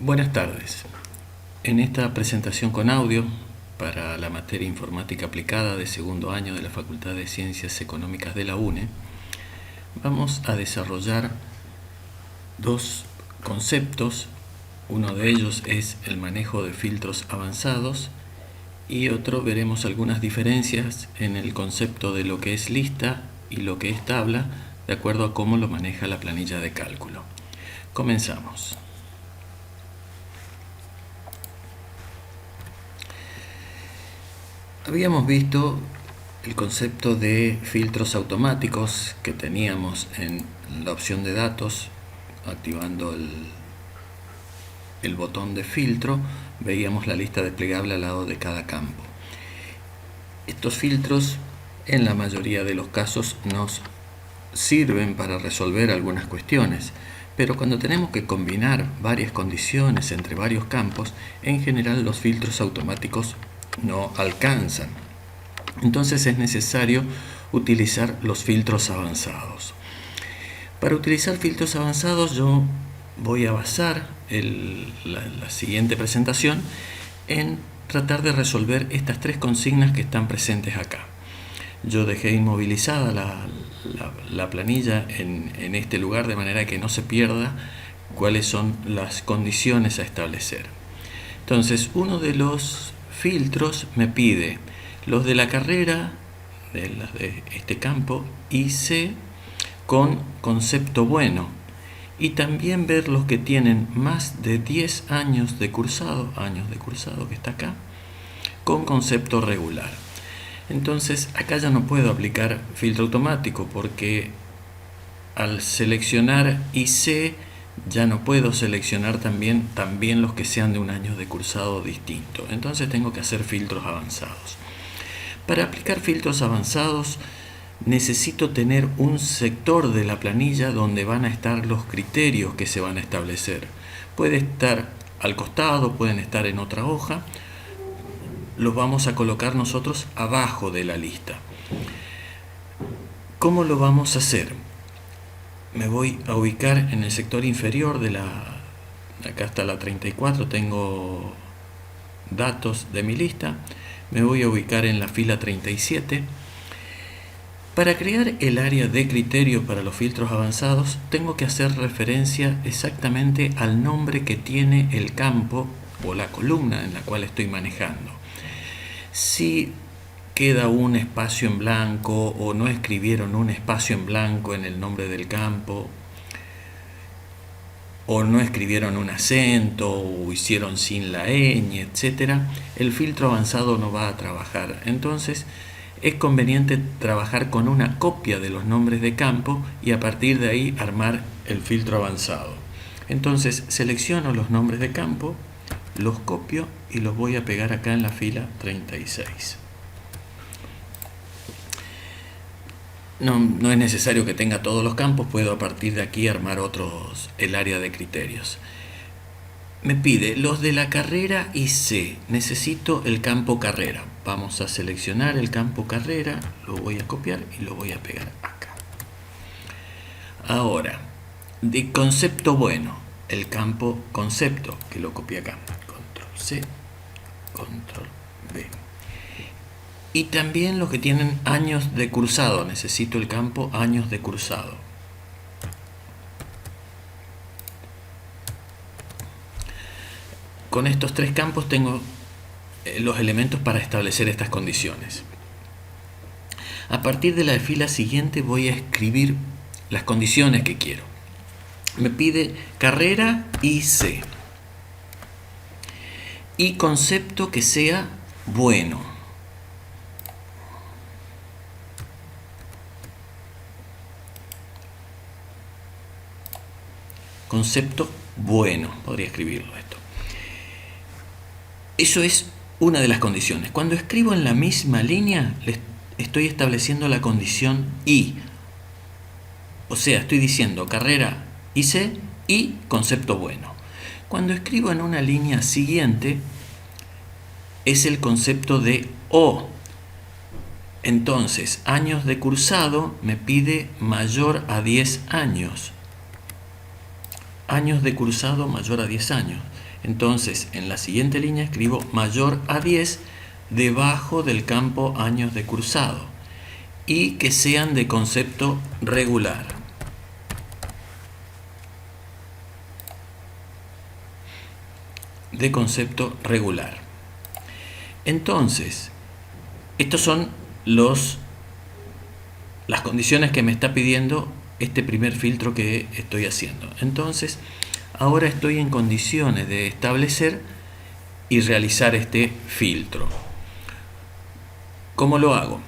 Buenas tardes. En esta presentación con audio para la materia Informática Aplicada de segundo año de la Facultad de Ciencias Económicas de la UNE, vamos a desarrollar dos conceptos. Uno de ellos es el manejo de filtros avanzados y otro veremos algunas diferencias en el concepto de lo que es lista y lo que es tabla, de acuerdo a cómo lo maneja la planilla de cálculo. Comenzamos. Habíamos visto el concepto de filtros automáticos que teníamos en la opción de datos. Activando el botón de filtro, veíamos la lista desplegable al lado de cada campo. Estos filtros, en la mayoría de los casos, nos sirven para resolver algunas cuestiones, pero cuando tenemos que combinar varias condiciones entre varios campos, en general los filtros automáticos no alcanzan. Entonces es necesario utilizar los filtros avanzados. Para utilizar filtros avanzados yo voy a basar la siguiente presentación en tratar de resolver estas tres consignas que están presentes acá. Yo dejé inmovilizada la planilla en este lugar de manera que no se pierda cuáles son las condiciones a establecer. Entonces, uno de los filtros me pide los de la carrera de este campo IC con concepto bueno, y también ver los que tienen más de 10 años de cursado que está acá, con concepto regular. Entonces acá ya no puedo aplicar filtro automático porque al seleccionar IC ya no puedo seleccionar también los que sean de un año de cursado distinto. Entonces tengo que hacer filtros avanzados. Para aplicar filtros avanzados necesito tener un sector de la planilla donde van a estar los criterios que se van a establecer. Puede estar al costado, pueden estar en otra hoja. Los vamos a colocar nosotros abajo de la lista. ¿Cómo lo vamos a hacer? Me voy a ubicar en el sector inferior de acá está la 34, tengo datos de mi lista. Me voy a ubicar en la fila 37. Para crear el área de criterio para los filtros avanzados, tengo que hacer referencia exactamente al nombre que tiene el campo o la columna en la cual estoy manejando. Si queda un espacio en blanco o no escribieron un espacio en blanco en el nombre del campo, o no escribieron un acento o hicieron sin la ñ, etc., el filtro avanzado no va a trabajar. Entonces es conveniente trabajar con una copia de los nombres de campo y a partir de ahí armar el filtro avanzado. Entonces selecciono los nombres de campo, los copio y los voy a pegar acá en la fila 36. No es necesario que tenga todos los campos, puedo a partir de aquí armar el área de criterios. Me pide los de la carrera IC, necesito el campo carrera. Vamos a seleccionar el campo carrera, lo voy a copiar y lo voy a pegar acá. Ahora, de concepto bueno, el campo concepto, que lo copié acá. Control C, Control V. Y también los que tienen años de cursado, necesito el campo años de cursado. Con estos tres campos tengo los elementos para establecer estas condiciones. A partir de la fila siguiente voy a escribir las condiciones que quiero. Me pide carrera IC y concepto que sea bueno. Concepto bueno, podría escribirlo esto. Eso es una de las condiciones. Cuando escribo en la misma línea, estoy estableciendo la condición y. O sea, estoy diciendo carrera IC y concepto bueno. Cuando escribo en una línea siguiente, es el concepto de o. Entonces, años de cursado me pide mayor a 10 años. años de cursado mayor a 10 años. Entonces, en la siguiente línea escribo mayor a 10 debajo del campo años de cursado y que sean de concepto regular. De concepto regular. Entonces, estos son las condiciones que me está pidiendo este primer filtro que estoy haciendo. Entonces, ahora estoy en condiciones de establecer y realizar este filtro. ¿Cómo lo hago?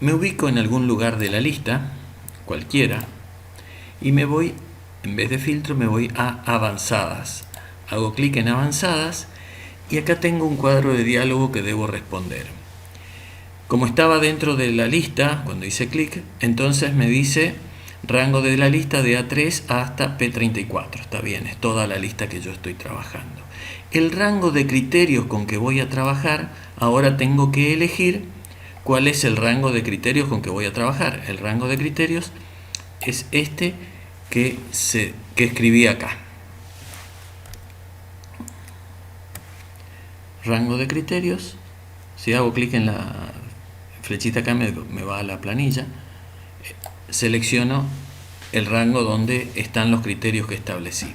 Me ubico en algún lugar de la lista, cualquiera, y me voy, en vez de filtro, me voy a avanzadas. Hago clic en avanzadas y acá tengo un cuadro de diálogo que debo responder. Como estaba dentro de la lista, cuando hice clic, entonces me dice rango de la lista de A3 hasta P34. Está bien, es toda la lista que yo estoy trabajando. El rango de criterios con que voy a trabajar, ahora tengo que elegir cuál es el rango de criterios con que voy a trabajar. El rango de criterios es este que escribí acá. Rango de criterios. Si hago clic en la flechita acá me va a la planilla. Selecciono el rango donde están los criterios que establecí.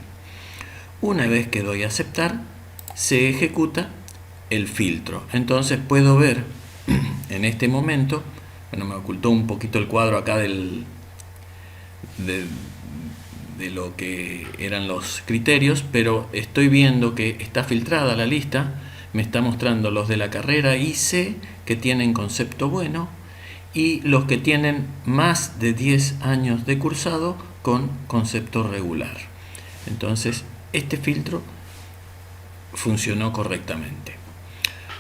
Una vez que doy a aceptar, se ejecuta el filtro. Entonces puedo ver en este momento, bueno, me ocultó un poquito el cuadro acá de lo que eran los criterios, pero estoy viendo que está filtrada la lista. Me está mostrando los de la carrera IC que tienen concepto bueno y los que tienen más de 10 años de cursado con concepto regular. Entonces, este filtro funcionó correctamente.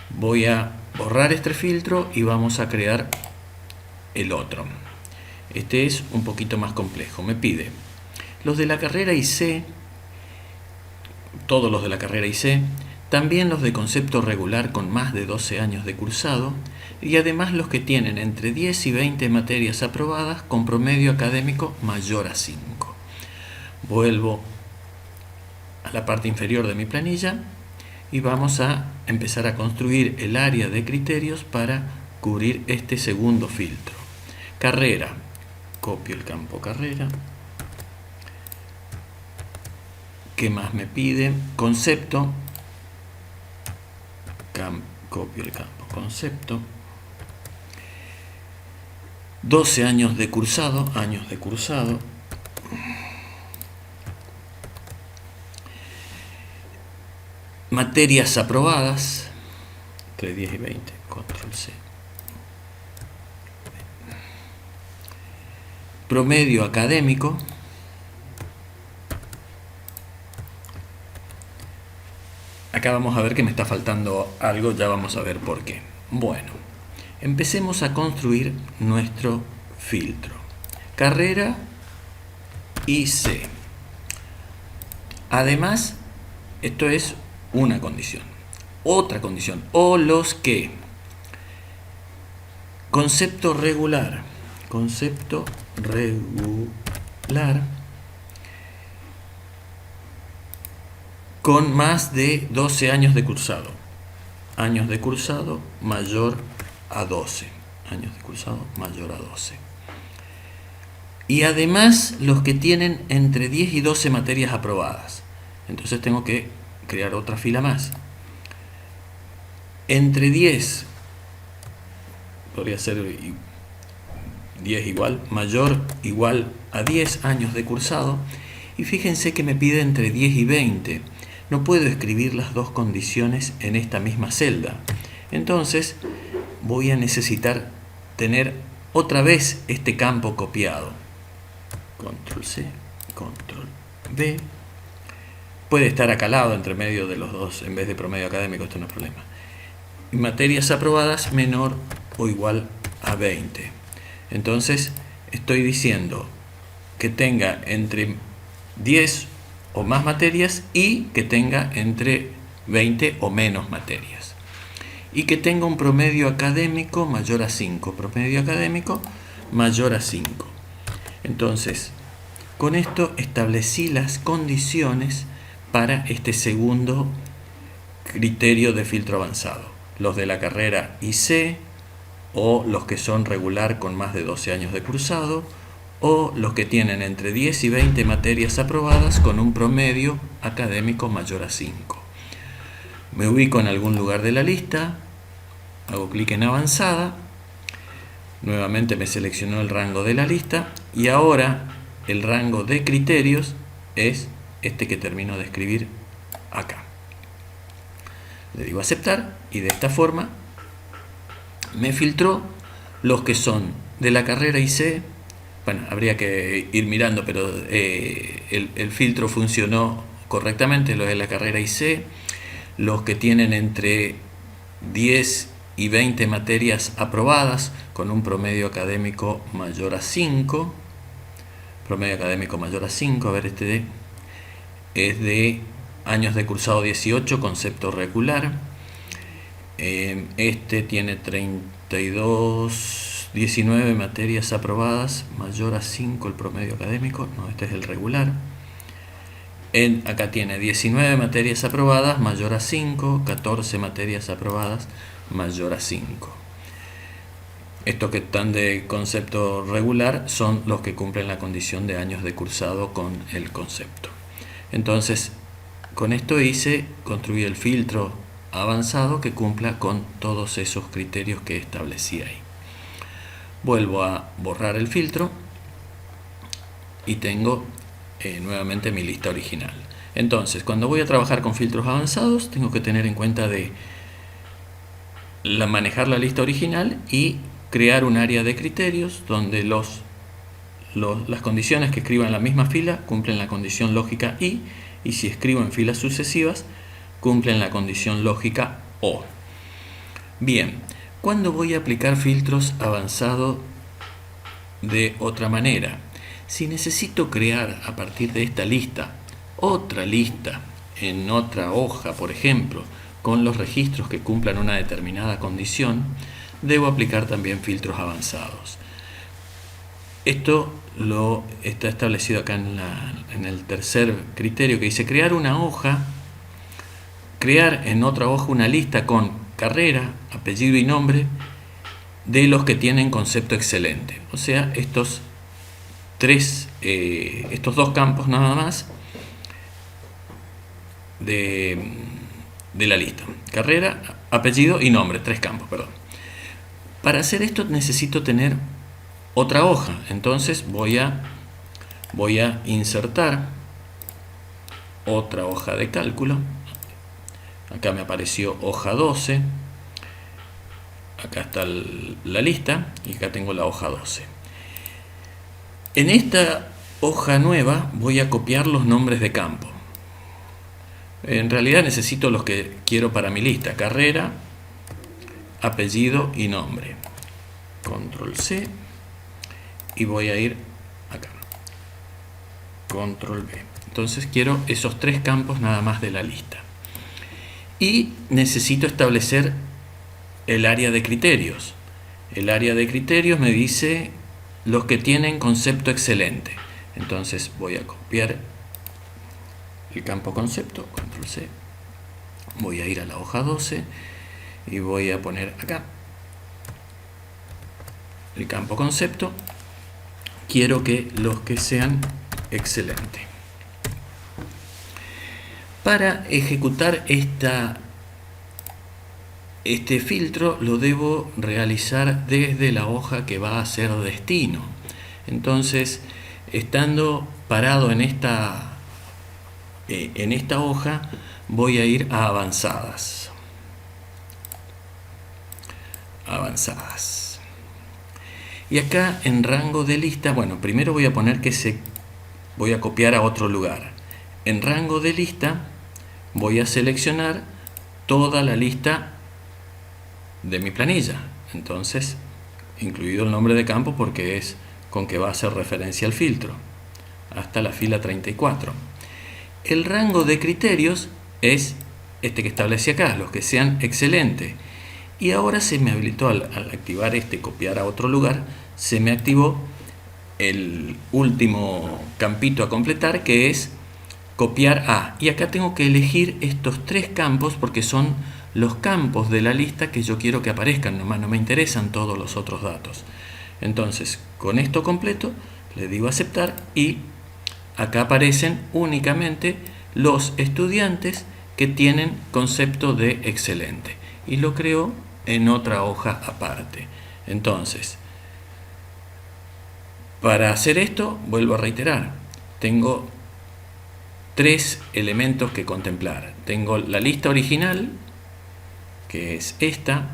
Voy a borrar este filtro y vamos a crear el otro. Este es un poquito más complejo. Me pide los de la carrera IC, todos los de la carrera IC, también los de concepto regular con más de 12 años de cursado y además los que tienen entre 10 y 20 materias aprobadas con promedio académico mayor a 5. Vuelvo a la parte inferior de mi planilla y vamos a empezar a construir el área de criterios para cubrir este segundo filtro. Carrera, copio el campo carrera. ¿Qué más me pide? Concepto, copio el campo concepto. 12 años de cursado, materias aprobadas, entre 10 y 20, control C. Promedio académico. Acá vamos a ver que me está faltando algo, ya vamos a ver por qué. Bueno, empecemos a construir nuestro filtro. Carrera IC. Además, esto es una condición. Otra condición, o los que. Concepto regular. Concepto regular con más de 12 años de cursado. Años de cursado mayor a 12. Años de cursado mayor a 12. Y además los que tienen entre 10 y 12 materias aprobadas. Entonces tengo que crear otra fila más. Entre 10, podría ser 10 igual, mayor igual a 10 años de cursado. Y fíjense que me pide entre 10 y 20. No puedo escribir las dos condiciones en esta misma celda. Entonces voy a necesitar tener otra vez este campo copiado. Control C, Control V. Puede estar acalado entre medio de los dos en vez de promedio académico, esto no es problema. Y materias aprobadas menor o igual a 20. Entonces estoy diciendo que tenga entre 10 o más materias y que tenga entre 20 o menos materias. Y que tenga un promedio académico mayor a 5. Promedio académico mayor a 5. Entonces, Con esto establecí las condiciones para este segundo criterio de filtro avanzado. Los de la carrera IC, o los que son regular con más de 12 años de cursado, o los que tienen entre 10 y 20 materias aprobadas con un promedio académico mayor a 5. Me ubico en algún lugar de la lista, hago clic en avanzada, nuevamente me seleccionó el rango de la lista y ahora el rango de criterios es este que termino de escribir acá. Le digo aceptar y de esta forma me filtró los que son de la carrera IC. Bueno, habría que ir mirando, pero el filtro funcionó correctamente, los de la carrera IC, los que tienen entre 10 y 20 materias aprobadas con un promedio académico mayor a 5. Promedio académico mayor a 5, a ver, este es de años de cursado 18, concepto regular. Este tiene 19 materias aprobadas, mayor a 5 el promedio académico, no, este es el regular. Acá tiene 19 materias aprobadas, mayor a 5, 14 materias aprobadas, mayor a 5. Estos que están de concepto regular son los que cumplen la condición de años de cursado con el concepto. Entonces, con esto construí el filtro avanzado que cumpla con todos esos criterios que establecí ahí. Vuelvo a borrar el filtro y tengo nuevamente mi lista original. Entonces, cuando voy a trabajar con filtros avanzados, tengo que tener en cuenta de manejar la lista original y crear un área de criterios donde las condiciones que escribo en la misma fila cumplen la condición lógica y si escribo en filas sucesivas cumplen la condición lógica O. Bien, ¿cuándo voy a aplicar filtros avanzados de otra manera? Si necesito crear a partir de esta lista otra lista en otra hoja, por ejemplo, con los registros que cumplan una determinada condición, debo aplicar también filtros avanzados. Esto está establecido acá en el tercer criterio que dice crear una hoja, crear en otra hoja una lista con carrera, apellido y nombre de los que tienen concepto excelente. O sea, estos dos campos nada más de la lista. Carrera, apellido y nombre, 3 campos, perdón. Para hacer esto necesito tener otra hoja, entonces voy a insertar otra hoja de cálculo. Acá me apareció hoja 12, acá está la lista y acá tengo la hoja 12. En esta hoja nueva voy a copiar los nombres de campo. En realidad necesito los que quiero para mi lista: carrera, apellido y nombre. Control C y voy a ir acá, Control V. Entonces quiero esos 3 campos nada más de la lista y necesito establecer el área de criterios. El área de criterios me dice los que tienen concepto excelente. Entonces voy a copiar el campo concepto, Control C, voy a ir a la hoja 12 y voy a poner acá el campo concepto. Quiero que los que sean excelentes. Para ejecutar este filtro lo debo realizar desde la hoja que va a ser destino. Entonces, estando parado en esta hoja, voy a ir a avanzadas. Y acá en rango de lista, bueno, primero voy a poner voy a copiar a otro lugar. En rango de lista voy a seleccionar toda la lista de mi planilla. Entonces, incluido el nombre de campo porque es con que va a hacer referencia al filtro, hasta la fila 34. El rango de criterios es este que establecí acá, los que sean excelentes. Y ahora se me habilitó, al activar copiar a otro lugar, se me activó el último campito a completar, que es copiar a. Y acá tengo que elegir estos tres campos porque son los campos de la lista que yo quiero que aparezcan, nomás no me interesan todos los otros datos. Entonces, con esto completo, le digo aceptar y acá aparecen únicamente los estudiantes que tienen concepto de excelente. Y lo creo en otra hoja aparte. Entonces, para hacer esto, vuelvo a reiterar, tengo tres elementos que contemplar. Tengo la lista original, que es esta.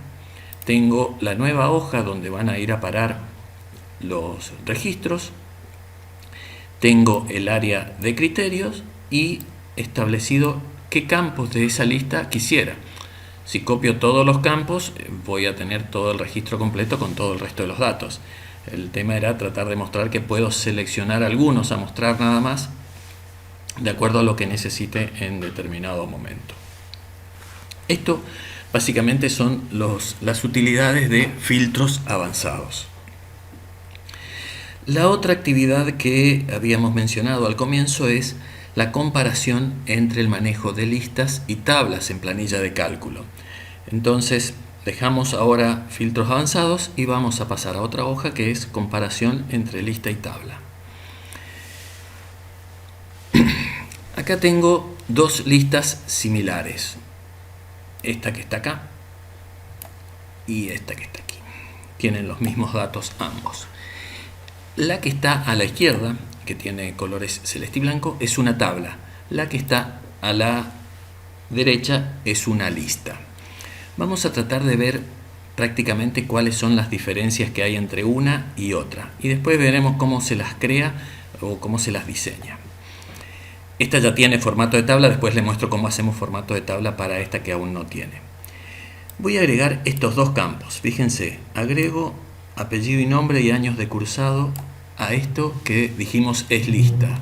Tengo la nueva hoja donde van a ir a parar los registros. Tengo el área de criterios y establecido qué campos de esa lista quisiera. Si copio todos los campos, voy a tener todo el registro completo con todo el resto de los datos. El tema era tratar de mostrar que puedo seleccionar algunos a mostrar nada más, de acuerdo a lo que necesite en determinado momento. Esto básicamente son las utilidades de filtros avanzados. La otra actividad que habíamos mencionado al comienzo es la comparación entre el manejo de listas y tablas en planilla de cálculo. Entonces, dejamos ahora filtros avanzados y vamos a pasar a otra hoja que es comparación entre lista y tabla. Acá tengo dos listas similares. Esta que está acá y esta que está aquí. Tienen los mismos datos ambos. La que está a la izquierda, que tiene colores celeste y blanco, es una tabla. La que está a la derecha es una lista. Vamos a tratar de ver prácticamente cuáles son las diferencias que hay entre una y otra. Y después veremos cómo se las crea o cómo se las diseña. Esta ya tiene formato de tabla, después le muestro cómo hacemos formato de tabla para esta que aún no tiene. Voy a agregar estos dos campos. Fíjense, agrego apellido y nombre y años de cursado a esto que dijimos es lista.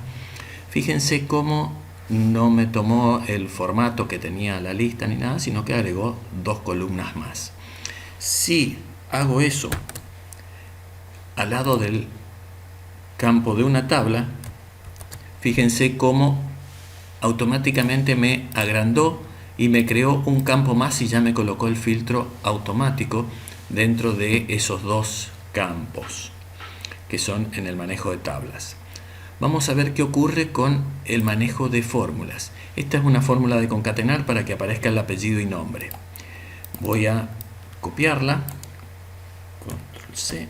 Fíjense cómo no me tomó el formato que tenía la lista ni nada, sino que agregó dos columnas más. Si hago eso al lado del campo de una tabla, fíjense cómo automáticamente me agrandó y me creó un campo más y ya me colocó el filtro automático dentro de esos dos campos que son en el manejo de tablas. Vamos a ver qué ocurre con el manejo de fórmulas. Esta es una fórmula de concatenar para que aparezca el apellido y nombre. Voy a copiarla, control C,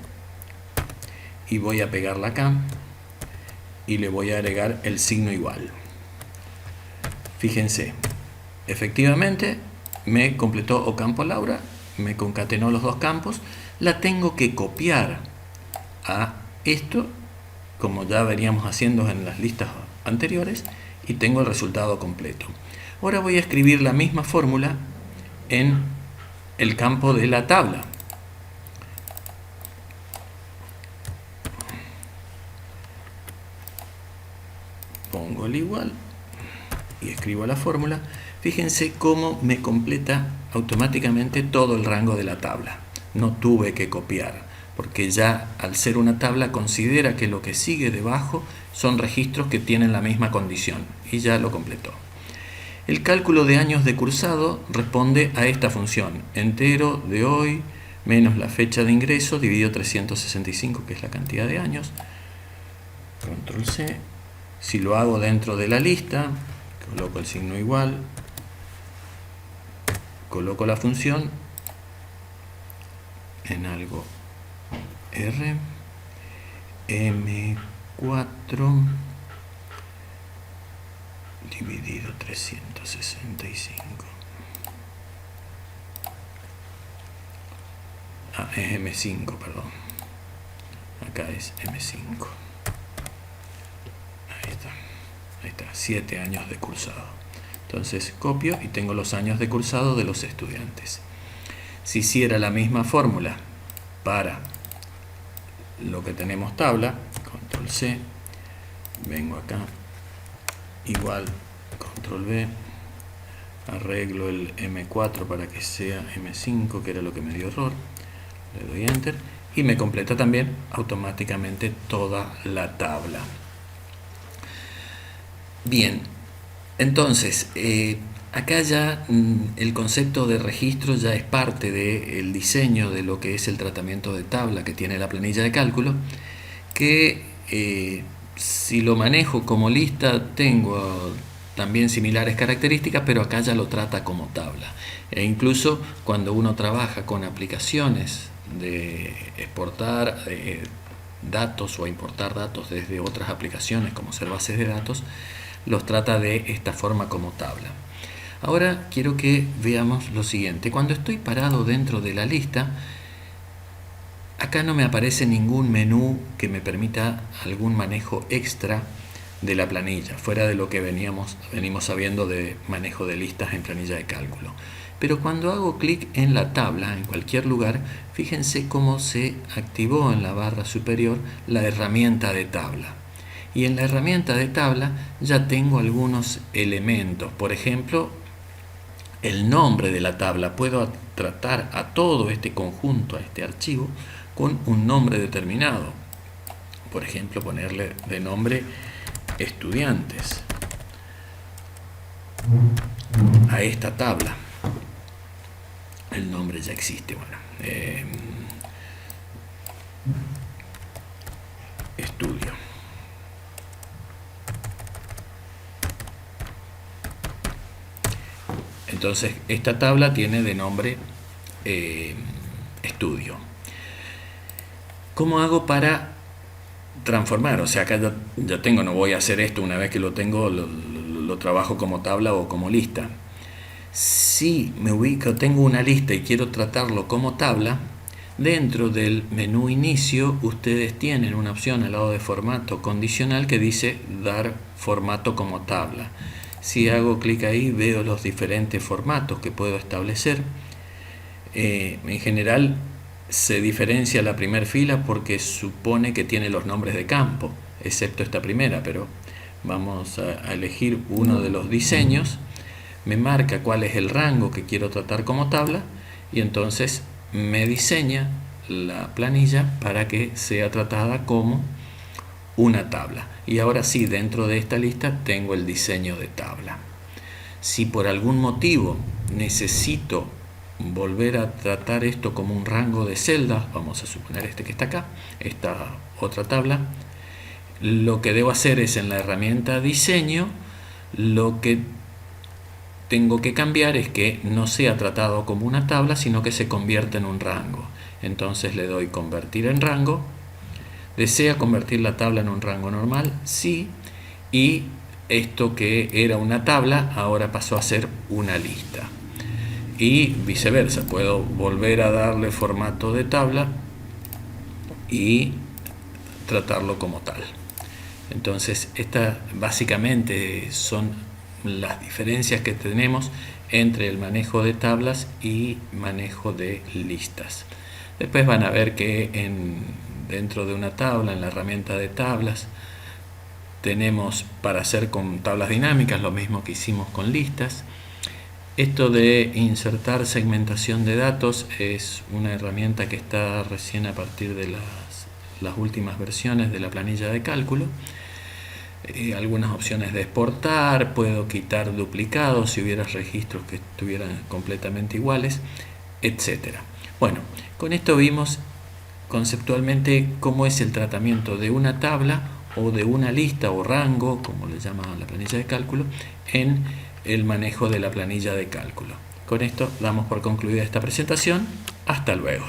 y voy a pegarla acá y le voy a agregar el signo igual. Fíjense, efectivamente me completó Ocampo Laura, me concatenó los dos campos. La tengo que copiar a esto, como ya veníamos haciendo en las listas anteriores, y tengo el resultado completo. Ahora voy a escribir la misma fórmula en el campo de la tabla. Pongo el igual y escribo la fórmula. Fíjense cómo me completa automáticamente todo el rango de la tabla. No tuve que copiar, porque ya al ser una tabla considera que lo que sigue debajo son registros que tienen la misma condición y ya lo completó. El cálculo de años de cursado responde a esta función: entero de hoy menos la fecha de ingreso dividido 365, que es la cantidad de años. Control C. Si lo hago dentro de la lista, coloco el signo igual, coloco la función en algo R, M4 dividido 365. Es M5, perdón. Acá es M5. Ahí está, 7 años de cursado. Entonces copio y tengo los años de cursado de los estudiantes. Si hiciera la misma fórmula para lo que tenemos tabla, control C, vengo acá, igual, control V, arreglo el M4 para que sea M5, que era lo que me dio error, le doy enter y me completa también automáticamente toda la tabla. Bien, entonces acá ya el concepto de registro ya es parte del diseño de lo que es el tratamiento de tabla que tiene la planilla de cálculo, que si lo manejo como lista tengo también similares características, pero acá ya lo trata como tabla. E incluso cuando uno trabaja con aplicaciones de exportar datos o importar datos desde otras aplicaciones como ser bases de datos, los trata de esta forma como tabla. Ahora quiero que veamos lo siguiente. Cuando estoy parado dentro de la lista, acá no me aparece ningún menú que me permita algún manejo extra de la planilla, fuera de lo que venimos sabiendo de manejo de listas en planilla de cálculo. Pero cuando hago clic en la tabla, en cualquier lugar, fíjense cómo se activó en la barra superior la herramienta de tabla. Y en la herramienta de tabla ya tengo algunos elementos. Por ejemplo, el nombre de la tabla. Puedo tratar a todo este conjunto, a este archivo, con un nombre determinado. Por ejemplo, ponerle de nombre estudiantes a esta tabla. El nombre ya existe. Bueno, estudio. Entonces, esta tabla tiene de nombre estudio. ¿Cómo hago para transformar? O sea, acá ya tengo, no voy a hacer esto una vez que lo tengo, lo trabajo como tabla o como lista. Si me ubico, tengo una lista y quiero tratarlo como tabla, dentro del menú inicio ustedes tienen una opción al lado de formato condicional que dice dar formato como tabla. Si hago clic ahí veo los diferentes formatos que puedo establecer. En general se diferencia la primera fila porque supone que tiene los nombres de campo, excepto esta primera, pero vamos a elegir uno de los diseños. Me marca cuál es el rango que quiero tratar como tabla y entonces me diseña la planilla para que sea tratada como una tabla. Y ahora sí, dentro de esta lista tengo el diseño de tabla. Si por algún motivo necesito volver a tratar esto como un rango de celdas, vamos a suponer este que está acá, esta otra tabla, lo que debo hacer es en la herramienta diseño, lo que tengo que cambiar es que no sea tratado como una tabla, sino que se convierta en un rango. Entonces le doy convertir en rango. ¿Desea convertir la tabla en un rango normal? Sí. Y esto que era una tabla ahora pasó a ser una lista. Y viceversa, puedo volver a darle formato de tabla y tratarlo como tal. Entonces, estas básicamente son las diferencias que tenemos entre el manejo de tablas y manejo de listas. Después van a ver que dentro de una tabla, en la herramienta de tablas, tenemos para hacer con tablas dinámicas lo mismo que hicimos con listas. Esto de insertar segmentación de datos es una herramienta que está recién a partir de las últimas versiones de la planilla de cálculo. Algunas opciones de exportar, puedo quitar duplicados si hubiera registros que estuvieran completamente iguales, etc. Bueno, con esto vimos conceptualmente cómo es el tratamiento de una tabla o de una lista o rango, como le llama la planilla de cálculo, en el manejo de la planilla de cálculo. Con esto damos por concluida esta presentación. Hasta luego.